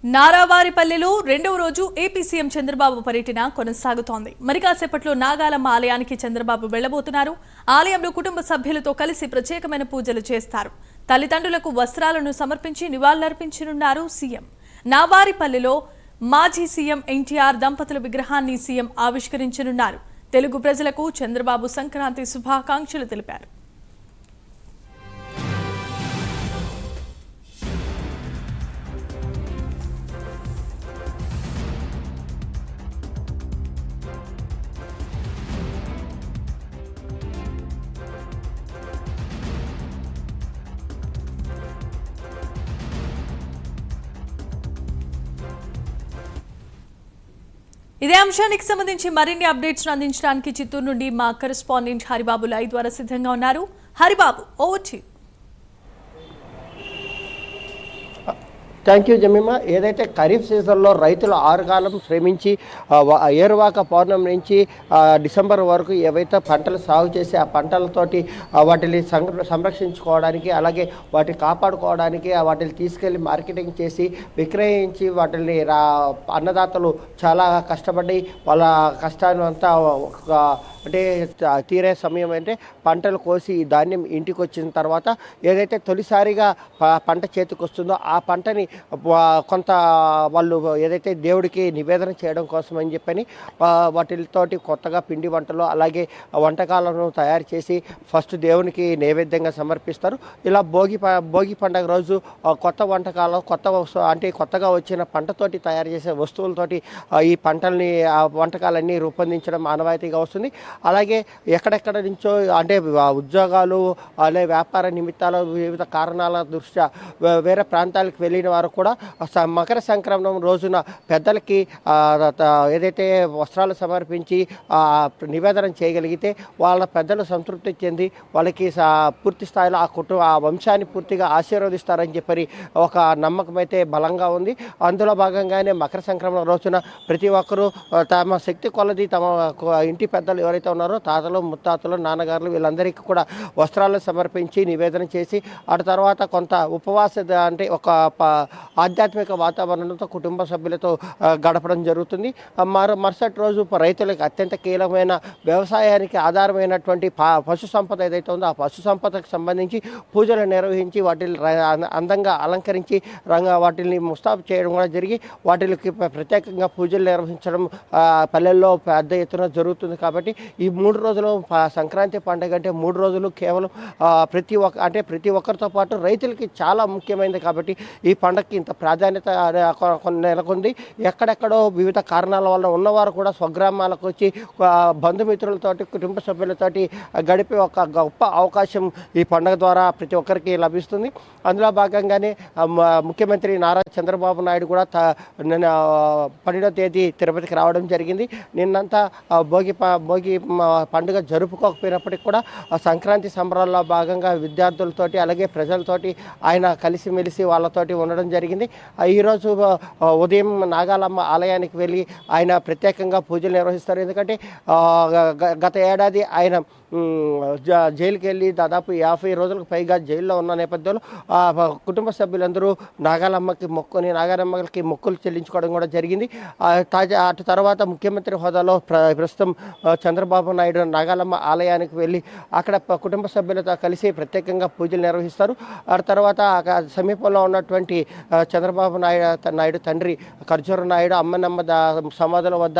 నారావారిపల్లెలో రెండవ రోజు AP CM Chandrababu పర్యటన కొనసాగుతోంది. మరి కాసేపట్లో నాగాలమ్మ ఆలయానికి చంద్రబాబు వెళ్లబోతున్నారు. ఆలయంలో కుటుంబ సభ్యులతో కలిసి ప్రత్యేకమైన పూజలు చేస్తారు. తల్లిదండ్రులకు వస్త్రాలను సమర్పించి నివాళులర్పించనున్నారు సీఎం. నావారిపల్లెలో మాజీ సీఎం ఎన్టీఆర్ దంపతుల విగ్రహాన్ని సీఎం ఆవిష్కరించనున్నారు. తెలుగు ప్రజలకు చంద్రబాబు సంక్రాంతి శుభాకాంక్షలు తెలిపారు. ఇదే అంశానికి సంబంధించి మరిన్ని అప్డేట్స్ అందించడానికి చిత్తూరు నుండి మా కరెస్పాండెంట్ హరిబాబు లైవ్ ద్వారా సిద్ధంగా ఉన్నారు. Haribabu, over to you. Thank you Jemimah. ఏదైతే ఖరీఫ్ సీజన్లో రైతులు 6 కాలం శ్రమించి ఏరువాక పౌర్ణమి నుంచి డిసెంబర్ వరకు ఏవైతే పంటలు సాగు చేసి ఆ పంటలతోటి వాటిని సంరక్షించుకోవడానికి, అలాగే వాటిని కాపాడుకోవడానికి, వాటిని తీసుకెళ్ళి మార్కెటింగ్ చేసి విక్రయించి వాటిని అన్నదాతలు చాలా కష్టపడి వాళ్ళ కష్టాన్ని అంతా అంటే తీరే సమయం అంటే పంటలు కోసి ఈ ధాన్యం ఇంటికి వచ్చిన తర్వాత ఏదైతే తొలిసారిగా పంట చేతికి వస్తుందో ఆ పంటని కొంత వాళ్ళు ఏదైతే దేవుడికి నివేదన చేయడం కోసం అని చెప్పని వాటితోటి కొత్తగా పిండి వంటలు అలాగే వంటకాలను తయారు చేసి ఫస్ట్ దేవునికి నైవేద్యంగా సమర్పిస్తారు. ఇలా భోగి పండుగ రోజు కొత్త వంటకాలు అంటే కొత్తగా వచ్చిన పంటతోటి తయారు చేసే వస్తువులతోటి ఈ పంటల్ని వంటకాలన్నీ రూపొందించడం ఆనవాయితీగా వస్తుంది. అలాగే ఎక్కడెక్కడ నుంచో అంటే ఉద్యోగాలు అలాగే వ్యాపార నిమిత్తాలు వివిధ కారణాల దృష్ట్యా వేరే ప్రాంతాలకు వెళ్ళిన వారు కూడా మకర సంక్రమణం రోజున పెద్దలకి ఏదైతే వస్త్రాలు సమర్పించి నివేదన చేయగలిగితే వాళ్ళ పెద్దలు సంతృప్తి చెంది వాళ్ళకి పూర్తి స్థాయిలో ఆ వంశాన్ని పూర్తిగా ఆశీర్వదిస్తారని చెప్పి ఒక నమ్మకం అయితే బలంగా ఉంది. అందులో భాగంగానే మకర సంక్రమణ రోజున ప్రతి ఒక్కరూ తమ శక్తి కొలది తమ ఇంటి పెద్దలు ఎవరైతే ఉన్నారో తాతలు, ముత్తాతలు, నాన్నగారులు వీళ్ళందరికీ కూడా వస్త్రాలు సమర్పించి నివేదన చేసి ఆ తర్వాత కొంత ఉపవాస అంటే ఒక ఆధ్యాత్మిక వాతావరణంతో కుటుంబ సభ్యులతో గడపడం జరుగుతుంది. మరుసటి రోజు రైతులకు అత్యంత కీలకమైన వ్యవసాయానికి ఆధారమైనటువంటి పశు సంపద ఏదైతే ఉందో ఆ పశు సంపదకు సంబంధించి పూజలు నిర్వహించి వాటిని అందంగా అలంకరించి వాటిని ముస్తాబు చేయడం కూడా జరిగి వాటికి ప్రత్యేకంగా పూజలు నిర్వహించడం పల్లెల్లో పెద్ద ఎత్తున జరుగుతుంది. కాబట్టి ఈ 3 రోజులు సంక్రాంతి పండుగ అంటే 3 రోజులు కేవలం ప్రతి ఒక్కరితో పాటు రైతులకి చాలా ముఖ్యమైనది. కాబట్టి ఈ పండుగకి ఇంత ప్రాధాన్యత నెలకొంది. ఎక్కడెక్కడో వివిధ కారణాల వల్ల ఉన్నవారు కూడా స్వగ్రామాలకు వచ్చి బంధుమిత్రులతోటి, కుటుంబ సభ్యులతోటి గడిపే ఒక గొప్ప అవకాశం ఈ పండుగ ద్వారా ప్రతి ఒక్కరికి లభిస్తుంది. అందులో భాగంగానే ముఖ్యమంత్రి నారా చంద్రబాబు నాయుడు కూడా 12వ తేదీ తిరుపతికి రావడం జరిగింది. నిన్నంతా భోగి పండుగ జరుపుకోకపోయినప్పటికీ కూడా సంక్రాంతి సంబరాల్లో భాగంగా విద్యార్థులతోటి అలాగే ప్రజలతోటి ఆయన కలిసిమెలిసి వాళ్ళతోటి ఉండడం జరిగింది. ఈరోజు ఉదయం నాగాలమ్మ ఆలయానికి వెళ్ళి ఆయన ప్రత్యేకంగా పూజలు నిర్వహిస్తారు. ఎందుకంటే గత ఏడాది ఆయన జైలుకి వెళ్ళి దాదాపు 50 రోజులకు పైగా జైల్లో ఉన్న నేపథ్యంలో కుటుంబ సభ్యులందరూ నాగాలమ్మకి మొక్కులు చెల్లించుకోవడం కూడా జరిగింది. అటు తర్వాత ముఖ్యమంత్రి హోదాలో ప్రస్తుతం చంద్రబాబు నాయుడు నాగాలమ్మ ఆలయానికి వెళ్ళి అక్కడ కుటుంబ సభ్యులతో కలిసి ప్రత్యేకంగా పూజలు నిర్వహిస్తారు. ఆ తర్వాత సమీపంలో ఉన్నటువంటి చంద్రబాబు నాయుడు తండ్రి ఖర్జూర నాయుడు అమ్మనమ్మ సమాధుల వద్ద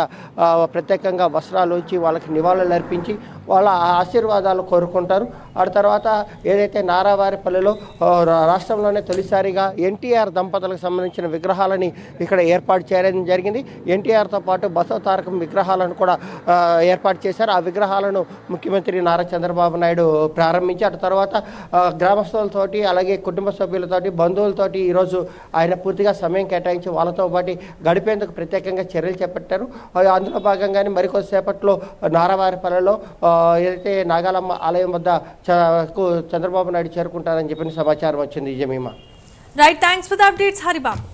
ప్రత్యేకంగా వస్త్రాలు ఉంచి వాళ్ళకి నివాళులు అర్పించి వాళ్ళ ఆశీర్వాదాలు కోరుకుంటారు. ఆ తర్వాత ఏదైతే నారావారిపల్లెలో రాష్ట్రంలోనే తొలిసారిగా ఎన్టీఆర్ దంపతులకు సంబంధించిన విగ్రహాలని ఇక్కడ ఏర్పాటు చేయడం జరిగింది. ఎన్టీఆర్తో పాటు బసవ తారకం విగ్రహాలను కూడా ఏర్పాటు చేశారు. ఆ విగ్రహాలను ముఖ్యమంత్రి నారా చంద్రబాబు నాయుడు ప్రారంభించి అటు తర్వాత గ్రామస్తులతోటి అలాగే కుటుంబ సభ్యులతోటి బంధువులతోటి ఈరోజు ఆయన పూర్తిగా సమయం కేటాయించి వాళ్ళతో పాటు గడిపేందుకు ప్రత్యేకంగా చర్యలు చేపట్టారు. అందులో భాగంగానే మరికొద్దిసేపట్లో నారావారిపల్లెలో ఏదైతే నాగాలమ్మ ఆలయం వద్ద చంద్రబాబు నాయుడు చేరుకుంటారని చెప్పిన సమాచారం వచ్చింది. Jemimah. Right, thanks for the updates Haribabu.